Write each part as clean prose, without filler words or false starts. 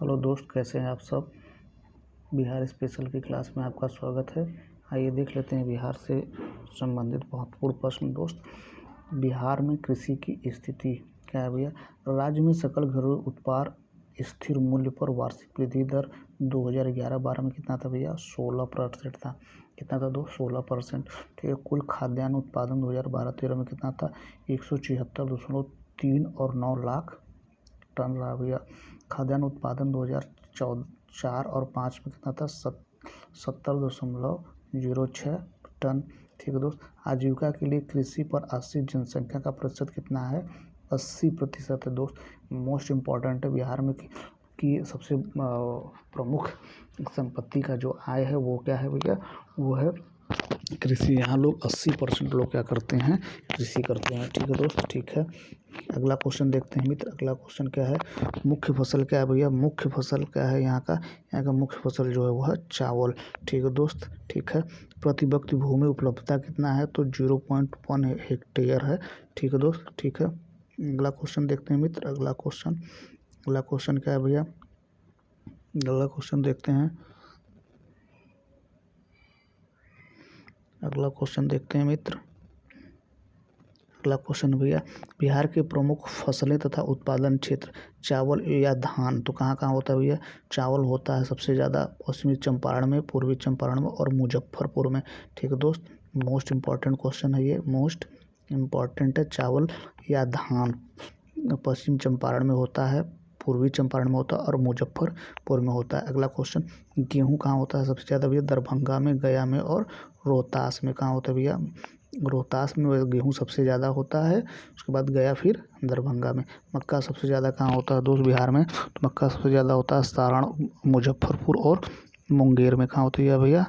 Hello दोस्त, कैसे हैं आप सब। बिहार स्पेशल की क्लास में आपका स्वागत है। आइए देख लेते हैं बिहार से संबंधित महत्वपूर्ण प्रश्न। दोस्त, बिहार में कृषि की स्थिति क्या है भैया। राज्य में सकल घरेलू उत्पाद स्थिर मूल्य पर वार्षिक वृद्धि दर 2011-12 में कितना था भैया, 16% था। कितना था दोस्त, 16%। ठीक है। कुल खाद्यान्न उत्पादन 2012-13 में कितना था, 176.3 और 9 लाख टन रहा भैया। खाद्यान्न उत्पादन 2004 और 5 में कितना था, 70.06 टन। ठीक है दोस्त। आजीविका के लिए कृषि पर आश्रित जनसंख्या का प्रतिशत कितना है, 80% है दोस्त। मोस्ट इम्पॉर्टेंट है बिहार में कि सबसे प्रमुख संपत्ति का जो आय है वो क्या है भैया, वो है कृषि। यहाँ लोग 80% लोग क्या करते हैं, कृषि करते हैं। ठीक है दोस्त, ठीक है। अगला क्वेश्चन देखते हैं मित्र। अगला क्वेश्चन क्या है, मुख्य फसल क्या है भैया। मुख्य फसल क्या है यहाँ का मुख्य फसल जो है वो है चावल। ठीक है दोस्त, ठीक है। प्रति व्यक्ति भूमि उपलब्धता कितना है, तो 0.1 हेक्टेयर है। ठीक है दोस्त, ठीक है। अगला क्वेश्चन देखते हैं मित्र। अगला क्वेश्चन क्या है भैया, अगला क्वेश्चन देखते हैं। अगला क्वेश्चन देखते हैं मित्र। अगला क्वेश्चन भैया, बिहार के प्रमुख फसलें तथा उत्पादन क्षेत्र चावल या धान तो कहाँ कहाँ होता है भैया। चावल होता है सबसे ज़्यादा पश्चिमी चंपारण में, पूर्वी चंपारण में और मुजफ्फरपुर में। ठीक है दोस्त, मोस्ट इम्पॉर्टेंट क्वेश्चन है ये, मोस्ट इम्पॉर्टेंट है। चावल या धान पश्चिम चंपारण में होता है, पूर्वी चंपारण में होता है और मुजफ्फरपुर में होता है। अगला क्वेश्चन, गेहूँ कहाँ होता है सबसे ज़्यादा भैया, दरभंगा में, गया में और रोहतास में। कहाँ होता है भैया, रोहतास में गेहूँ सबसे ज़्यादा होता है, उसके बाद गया, फिर दरभंगा में। मक्का सबसे ज़्यादा कहाँ होता है दोस्त बिहार में, तो मक्का सबसे ज़्यादा होता है सारण, मुजफ्फरपुर और मुंगेर में। कहाँ होती है भैया,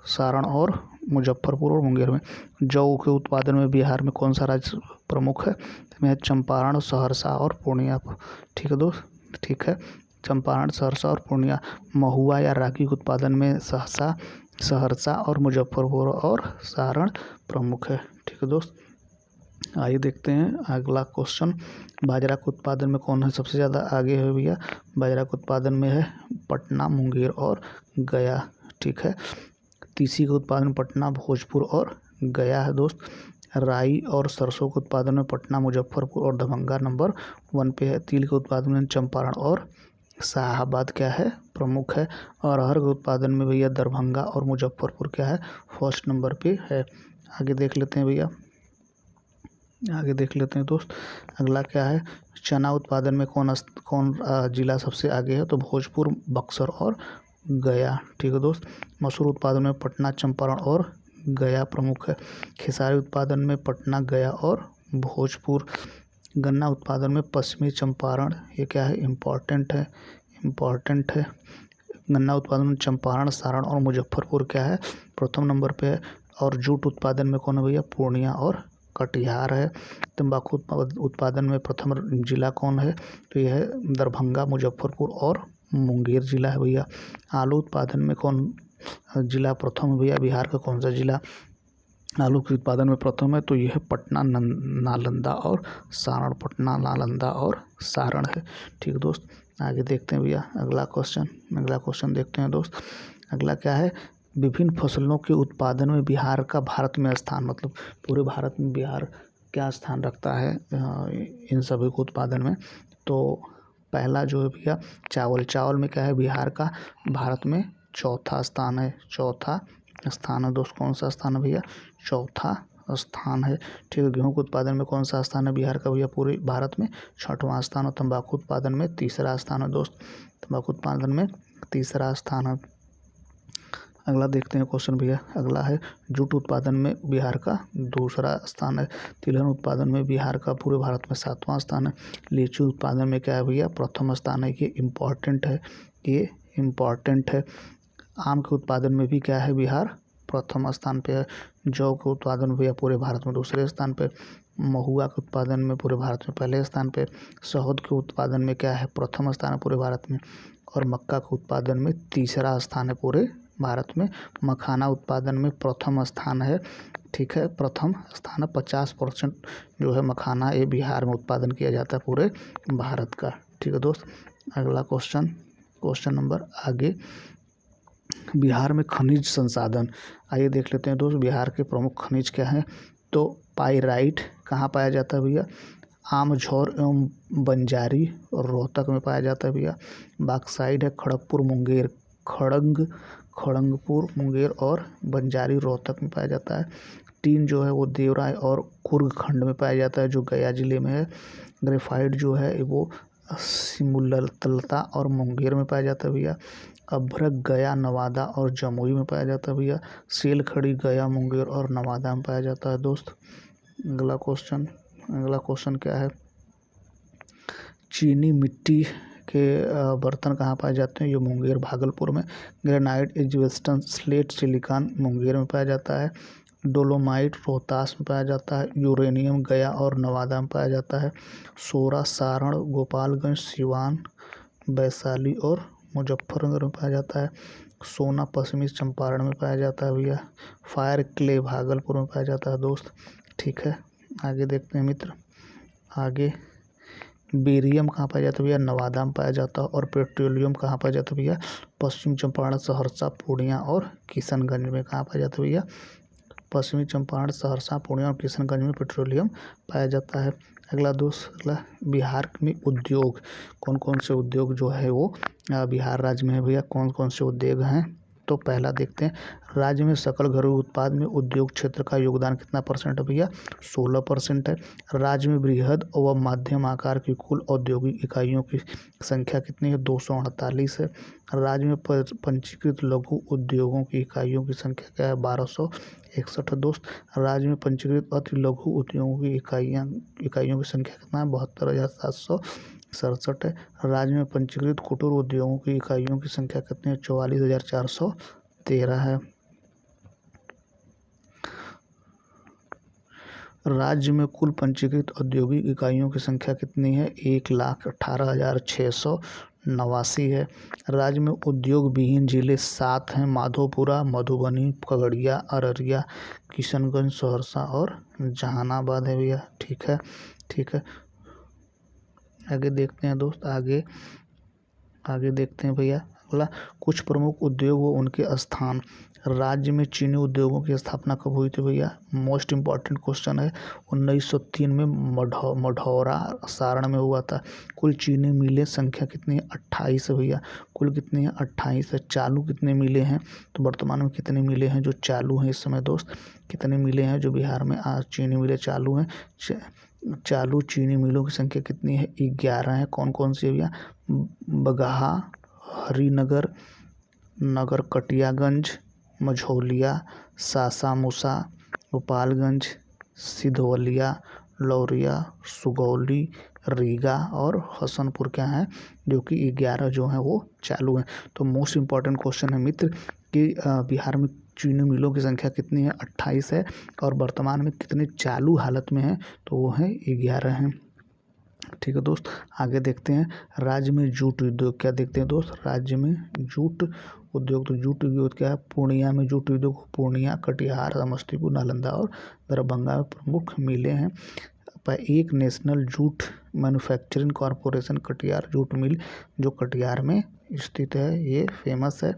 सारण और मुजफ्फरपुर और मुंगेर में। जौ के उत्पादन में बिहार में कौन सा राज्य प्रमुख है, इसमें चंपारण, सहरसा और पूर्णिया। ठीक है दोस्त, ठीक है। चंपारण, सहरसा और पूर्णिया। महुआ या रागी के उत्पादन में सहरसा और मुजफ्फरपुर और सारण प्रमुख है। ठीक है दोस्त, आइए देखते हैं अगला क्वेश्चन। बाजरा के उत्पादन में कौन है सबसे ज़्यादा आगे है भैया, बाजरा के उत्पादन में है पटना, मुंगेर और गया। ठीक है। तीसी के उत्पादन में पटना, भोजपुर और गया है दोस्त। राई और सरसों के उत्पादन में पटना, मुजफ्फरपुर और दरभंगा नंबर 1 पे है। तिल के उत्पादन में चंपारण और शाहाबाद क्या है, प्रमुख है। और अरहर के उत्पादन में भैया दरभंगा और मुजफ्फरपुर क्या है, फर्स्ट नंबर पे है। आगे देख लेते हैं भैया, आगे देख लेते हैं दोस्त। अगला क्या है, चना उत्पादन में कौन जिला सबसे आगे है, तो भोजपुर, बक्सर और गया। ठीक है दोस्त। मसूर उत्पादन में पटना, चंपारण और गया प्रमुख है। खेसारी उत्पादन में पटना, गया और भोजपुर। गन्ना उत्पादन में पश्चिमी चंपारण, ये क्या है, इम्पॉर्टेंट है, इम्पॉर्टेंट है। गन्ना उत्पादन में चंपारण, सारण और मुजफ्फरपुर क्या है, प्रथम नंबर पे है। और जूट उत्पादन में कौन है भैया, पूर्णिया और कटिहार है। तंबाकू उत्पादन में प्रथम जिला कौन है, तो यह है दरभंगा, मुजफ्फरपुर और मुंगेर जिला है भैया। आलू उत्पादन में कौन जिला प्रथम है भैया, बिहार का कौन सा जिला आलू के उत्पादन में प्रथम है, तो यह है पटना, नालंदा और सारण। पटना, नालंदा और सारण है। ठीक दोस्त, आगे देखते हैं भैया अगला क्वेश्चन देखते हैं दोस्त। अगला क्या है, विभिन्न फसलों के उत्पादन में बिहार का भारत में स्थान, मतलब पूरे भारत में बिहार क्या स्थान रखता है इन सभी को उत्पादन में। तो पहला जो है भैया चावल में क्या है, बिहार का भारत में चौथा स्थान है, चौथा स्थान है दोस्त। कौन सा स्थान है भैया, चौथा स्थान है। ठीक है। गेहूं के उत्पादन में कौन सा स्थान है बिहार का भैया, पूरे भारत में 6वां स्थान है। तंबाकू उत्पादन में 3रा स्थान है दोस्त, तंबाकू उत्पादन में 3रा स्थान है। अगला देखते हैं क्वेश्चन भैया। अगला है जूट उत्पादन में बिहार का 2रा स्थान है। तिलहन उत्पादन में बिहार का पूरे भारत में 7वां स्थान है। लीची उत्पादन में क्या है भैया, प्रथम स्थान है। ये इम्पॉर्टेंट है, ये इम्पॉर्टेंट है। आम के उत्पादन में भी क्या है, बिहार प्रथम स्थान पे है। जौ के उत्पादन में भैया पूरे भारत में 2रे स्थान पे। महुआ के उत्पादन में पूरे भारत में 1ले स्थान पे। शहद के उत्पादन में क्या है, प्रथम स्थान है पूरे भारत में। और मक्का के उत्पादन में 3रा स्थान है पूरे भारत में। मखाना उत्पादन में प्रथम स्थान है। ठीक है, प्रथम स्थान है। 50% जो है मखाना ये बिहार में उत्पादन किया जाता है पूरे भारत का। ठीक है दोस्त, अगला क्वेश्चन क्वेश्चन नंबर आगे, बिहार में खनिज संसाधन। आइए देख लेते हैं दोस्त, बिहार के प्रमुख खनिज क्या हैं। तो पाइराइट कहाँ पाया जाता है भैया, आमझौर एवं बंजारी और रोहतक में पाया जाता है भैया। बॉक्साइट है खड़गपुर मुंगेर, खड़गपुर मुंगेर और बंजारी रोहतक में पाया जाता है। टीन जो है वो देवराय और कुर्ग खंड में पाया जाता है जो गया जिले में है। ग्रेफाइट जो है वो सिमुलतलता और मुंगेर में पाया जाता है भैया। अभ्रक गया नवादा और जमुई में पाया जाता है भैया। सेल खड़ी गया मुंगेर और नवादा में पाया जाता है दोस्त। अगला क्वेश्चन क्या है, चीनी मिट्टी के बर्तन कहाँ पाए जाते हैं, ये मुंगेर भागलपुर में। ग्रेनाइट एज्बेस्टस स्लेट सिलिकॉन मुंगेर में पाया जाता है। डोलोमाइट रोहतास में पाया जाता है। यूरेनियम गया और नवादा में पाया जाता है। सोरा सारण गोपालगंज सिवान वैशाली और मुजफ्फरनगर में पाया जाता है। सोना पश्चिमी चंपारण में पाया जाता है भैया। फायर क्ले भागलपुर में पाया जाता है दोस्त। ठीक है, आगे देखते हैं मित्र। आगे बेरियम कहाँ पाया जाता है भैया, नवादा में पाया जाता है। और पेट्रोलियम कहाँ पाया जाता है भैया, पश्चिमी चंपारण सहरसा पूर्णिया और किशनगंज में। कहाँ पाया जाता है भैया, पश्चिमी चंपारण सहरसा पूर्णिया और किशनगंज में पेट्रोलियम पाया जाता है। अगला बिहार में उद्योग, कौन कौन से उद्योग जो है वो बिहार राज्य में है भैया, कौन कौन से उद्योग हैं। तो पहला देखते हैं, राज्य में सकल घरेलू उत्पाद में उद्योग क्षेत्र का योगदान कितना परसेंट है भैया, 16% है। राज्य में बृहद व मध्यम आकार की कुल औद्योगिक इकाइयों की संख्या कितनी है, 248 है। राज्य में पंजीकृत लघु उद्योगों की इकाइयों की संख्या क्या है, 1261 है दोस्त। राज्य में पंजीकृत अति लघु उद्योगों की इकाइयों की संख्या कितना है, 72,767 है। राज्य में पंजीकृत कुटीर उद्योगों की इकाइयों की संख्या कितनी है, 44,413 है। राज्य में कुल पंजीकृत औद्योगिक इकाइयों की संख्या कितनी है, 1,18,689 है। राज्य में उद्योग विहीन जिले 7 हैं, माधोपुरा, मधुबनी, खगड़िया, अररिया, किशनगंज, सहरसा और जहानाबाद है भैया। ठीक है, आगे देखते हैं दोस्त। आगे देखते हैं भैया। अगला, कुछ प्रमुख उद्योग व उनके स्थान। राज्य में चीनी उद्योगों की स्थापना कब हुई थी भैया, मोस्ट इम्पॉर्टेंट क्वेश्चन है। 1903 में मढ़ौरा सारण में हुआ था। कुल चीनी मिलें संख्या कितनी है, 28 है भैया। कुल कितनी है, 28 है। चालू कितने मिले हैं, तो वर्तमान में कितने मिले हैं जो चालू हैं इस समय दोस्त, कितने मिले हैं जो बिहार में आज चीनी मिलें चालू हैं। चालू चीनी मिलों की संख्या कितनी है, 11 है। कौन कौन सी है भैया, बगहा, हरिनगर, नगर कटियागंज, मझौलिया, सासामुसा, गोपालगंज, सिधवलिया, लौरिया, सुगौली, रीगा और हसनपुर क्या है, जो कि 11 जो हैं वो चालू हैं। तो मोस्ट इम्पॉर्टेंट क्वेश्चन है मित्र कि बिहार में चीनी मिलों की संख्या कितनी है, 28 है। और वर्तमान में कितने चालू हालत में है, तो वो है 11 हैं। ठीक है दोस्त, आगे देखते हैं। राज्य में जूट उद्योग क्या देखते हैं दोस्त, राज्य में जूट उद्योग। तो जूट उद्योग क्या है, पूर्णिया में जूट उद्योग, पूर्णिया, कटिहार, समस्तीपुर, नालंदा और दरभंगा में प्रमुख मिलें हैं। एक national jute manufacturing corporation Katihar jute mill जो कटिहार में स्थित है, ये फेमस है।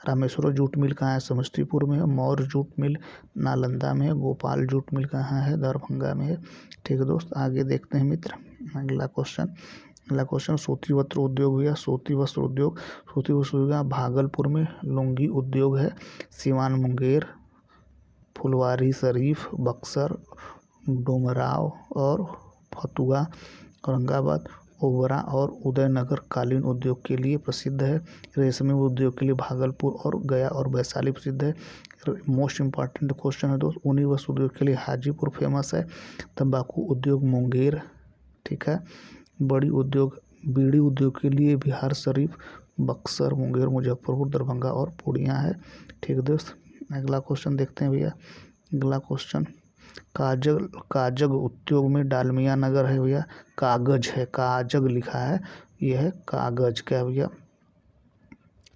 रामेश्वरम जूट मिल कहाँ है, समस्तीपुर में है। मौर्य जूट मिल नालंदा में है। गोपाल जूट मिल कहाँ है, दरभंगा में है। ठीक है दोस्त, आगे देखते हैं मित्र। अगला क्वेश्चन सूती वस्त्र उद्योग हुआ। सूती वस्त्र उद्योग भागलपुर में लुंगी उद्योग है। सिवान, मुंगेर, फुलवारी शरीफ, बक्सर, डुमराव और फतुहा, औरंगाबाद, ओबरा और उदयनगर कालीन उद्योग के लिए प्रसिद्ध है। रेशमी उद्योग के लिए भागलपुर और गया और वैशाली प्रसिद्ध है। मोस्ट इम्पॉर्टेंट क्वेश्चन है दोस्त, ऊनी वस्त्र उद्योग के लिए हाजीपुर फेमस है। तंबाकू उद्योग मुंगेर। ठीक है, बीड़ी उद्योग के लिए बिहार शरीफ, बक्सर, मुंगेर, मुजफ्फरपुर, दरभंगा और पूर्णिया है। ठीक है दोस्त, अगला क्वेश्चन देखते हैं भैया। अगला क्वेश्चन, काजग उद्योग में डालमिया नगर है भैया। कागज है, काजग लिखा है, यह है कागज क्या भैया,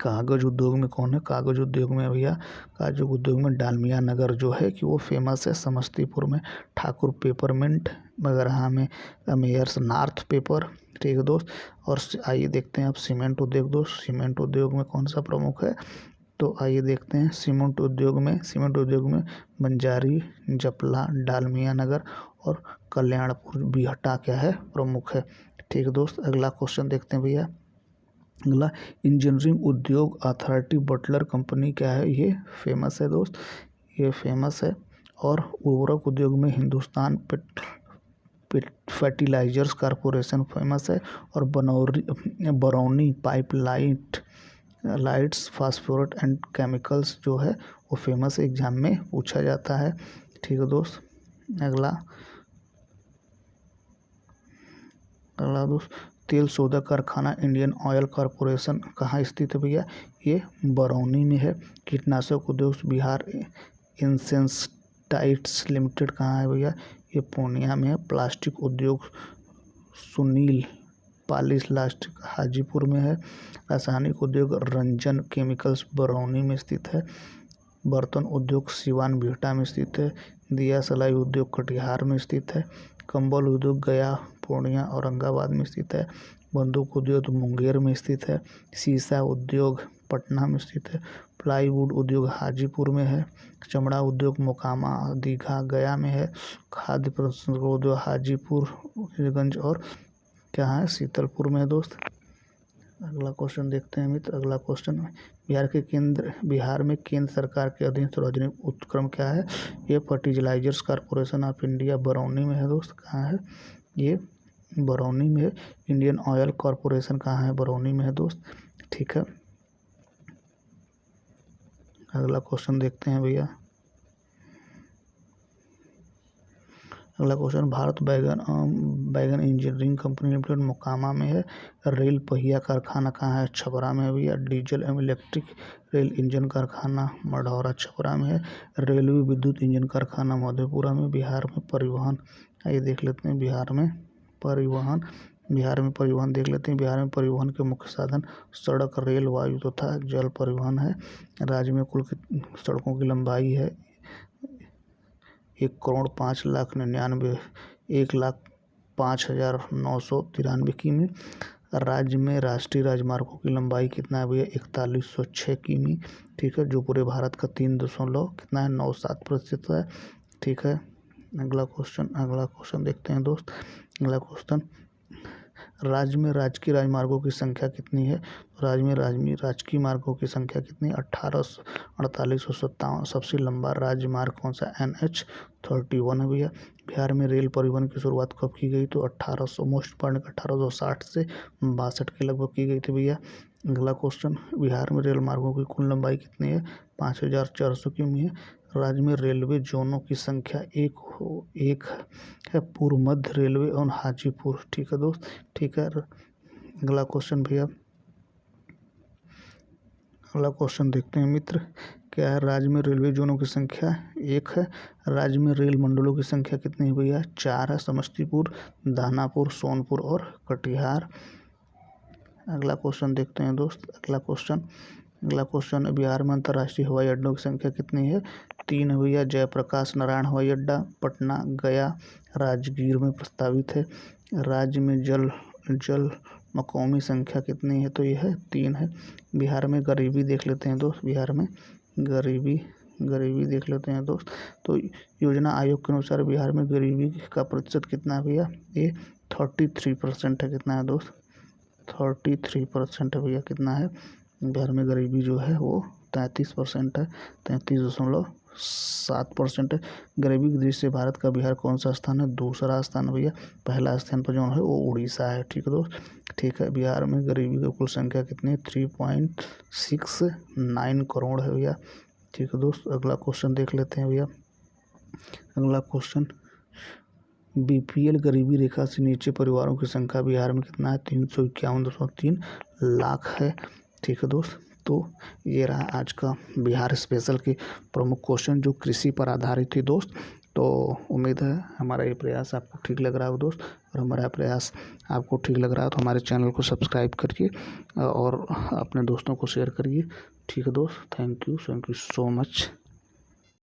कागज़ उद्योग में कौन है? कागज़ उद्योग में भैया, कागज़ उद्योग में डालमिया नगर जो है कि वो फेमस है। समस्तीपुर में ठाकुर पेपरमिंट, बगरहा में मेयर्स नॉर्थ पेपर, ठीक है दोस्त। और आइए देखते हैं अब सीमेंट उद्योग दोस्त, सीमेंट उद्योग में कौन सा प्रमुख है? तो आइए देखते हैं सीमेंट उद्योग में बंजारी, जपला, डालमिया नगर और कल्याणपुर बिहटा क्या है? प्रमुख है, ठीक है दोस्त। अगला क्वेश्चन देखते हैं भैया। अगला, इंजीनियरिंग उद्योग अथॉरिटी बटलर कंपनी क्या है? ये फेमस है दोस्त, ये फेमस है। और उर्वरक उद्योग में हिंदुस्तान फर्टिलाइजर्स कॉरपोरेशन फेमस है। और बरौनी लाइट्स फास्फोरेट एंड केमिकल्स जो है वो फेमस है, एग्जाम में पूछा जाता है, ठीक है दोस्त। अगला दोस्त, तेल शोधक कारखाना इंडियन ऑयल कॉरपोरेशन कहाँ स्थित है भैया? ये बरौनी में है। कीटनाशक उद्योग बिहार इंसेंसाइट्स लिमिटेड कहाँ है भैया? ये पूर्णिया में है। प्लास्टिक उद्योग सुनील पॉलीप्लास्टिक हाजीपुर में है। रासायनिक उद्योग रंजन केमिकल्स बरौनी में स्थित है। बर्तन उद्योग सिवान बिहटा में स्थित है। दिया सलाई उद्योग कटिहार में स्थित है। कंबल उद्योग गया, पूर्णिया, औरंगाबाद में स्थित है। बंदूक उद्योग मुंगेर में स्थित है। शीशा उद्योग पटना में स्थित है। प्लाईवुड उद्योग हाजीपुर में है। चमड़ा उद्योग मोकामा, दीघा, गया में है। खाद्य प्रसंस्करण उद्योग हाजीपुर और क्या है? शीतलपुर में है दोस्त। अगला क्वेश्चन देखते हैं मित्र। अगला क्वेश्चन, बिहार में केंद्र सरकार के अधीन सार्वजनिक उपक्रम क्या है? ये fertilizers corporation of India Barauni में है दोस्त। कहाँ है? ये बरौनी में है। इंडियन ऑयल कॉरपोरेशन कहाँ है? बरौनी में है दोस्त, ठीक है। अगला क्वेश्चन देखते हैं भैया। अगला क्वेश्चन, भारत बैगन इंजीनियरिंग कंपनी लिमिटेड मोकामा में है। रेल पहिया कारखाना कहाँ है? छपरा में है भैया। डीजल एवं इलेक्ट्रिक रेल इंजन कारखाना मढ़ौरा छपरा में है। रेलवे विद्युत इंजन कारखाना मधेपुरा में। बिहार में परिवहन, आइए देख लेते हैं। बिहार में परिवहन देख लेते हैं। बिहार में परिवहन के मुख्य साधन सड़क, रेल, वायु तथा जल परिवहन है। राज्य में कुल सड़कों की लंबाई है 1,05,99,993 किमी। राज्य में राष्ट्रीय राजमार्गों की लंबाई कितना है भैया? 4106 किमी, ठीक है, जो पूरे भारत का 3.97% है, ठीक है। अगला क्वेश्चन देखते हैं दोस्त। अगला क्वेश्चन, राज्य में राजकीय राजमार्गों की संख्या कितनी है? राज्य में राजकीय मार्गों की संख्या कितनी है? 18,4857। सबसे लंबा राजमार्ग कौन सा? NH-31 है भैया। बिहार में रेल परिवहन की शुरुआत कब की गई? तो 1860 से 62 के लगभग की गई थी भैया। अगला क्वेश्चन, बिहार में रेल मार्गों की कुल लंबाई कितनी है? 5,400 किमी है। राज्य में रेलवे जोनों की संख्या एक है, पूर्व मध्य रेलवे और हाजीपुर, ठीक है दोस्त, ठीक है। अगला क्वेश्चन भैया, अगला क्वेश्चन देखते हैं मित्र। क्या है? राज्य में रेलवे जोनों की संख्या 1 है। राज्य में रेल मंडलों की संख्या कितनी है भैया? 4 है। समस्तीपुर, दानापुर, सोनपुर और कटिहार। अगला क्वेश्चन देखते हैं दोस्त। अगला क्वेश्चन, बिहार में अंतर्राष्ट्रीय हवाई अड्डों की संख्या कितनी है? 3 है भैया। जयप्रकाश नारायण हवाई अड्डा पटना, गया, राजगीर में प्रस्तावित है। राज्य में जल मकौमी संख्या कितनी है? तो यह है 3 है। बिहार में गरीबी देख लेते हैं दोस्त। बिहार में गरीबी देख लेते हैं दोस्त। तो योजना आयोग के अनुसार बिहार में गरीबी का प्रतिशत कितना है भैया? ये 33% है। कितना है दोस्त? 33% है भैया। कितना है? बिहार में गरीबी जो है वो 33% है, 33.7% है। गरीबी की दृष्टि से भारत का बिहार कौन सा स्थान है? दूसरा स्थान है भैया। पहला स्थान पर जो है वो उड़ीसा है, ठीक है दोस्त, ठीक है। बिहार में गरीबी की कुल संख्या कितनी है? 3.69 करोड़ है भैया, ठीक है दोस्त। अगला क्वेश्चन देख लेते हैं भैया। अगला क्वेश्चन, BPL गरीबी रेखा से नीचे परिवारों की संख्या बिहार में कितना है? 351.3 लाख है, ठीक है दोस्त। तो ये रहा आज का बिहार स्पेशल के प्रमुख क्वेश्चन जो कृषि पर आधारित थे दोस्त। तो उम्मीद है हमारा ये प्रयास आपको ठीक लग रहा है दोस्त, और हमारा प्रयास आपको ठीक लग रहा है तो हमारे चैनल को सब्सक्राइब करिए और अपने दोस्तों को शेयर करिए। ठीक है दोस्त, थैंक यू सो मच।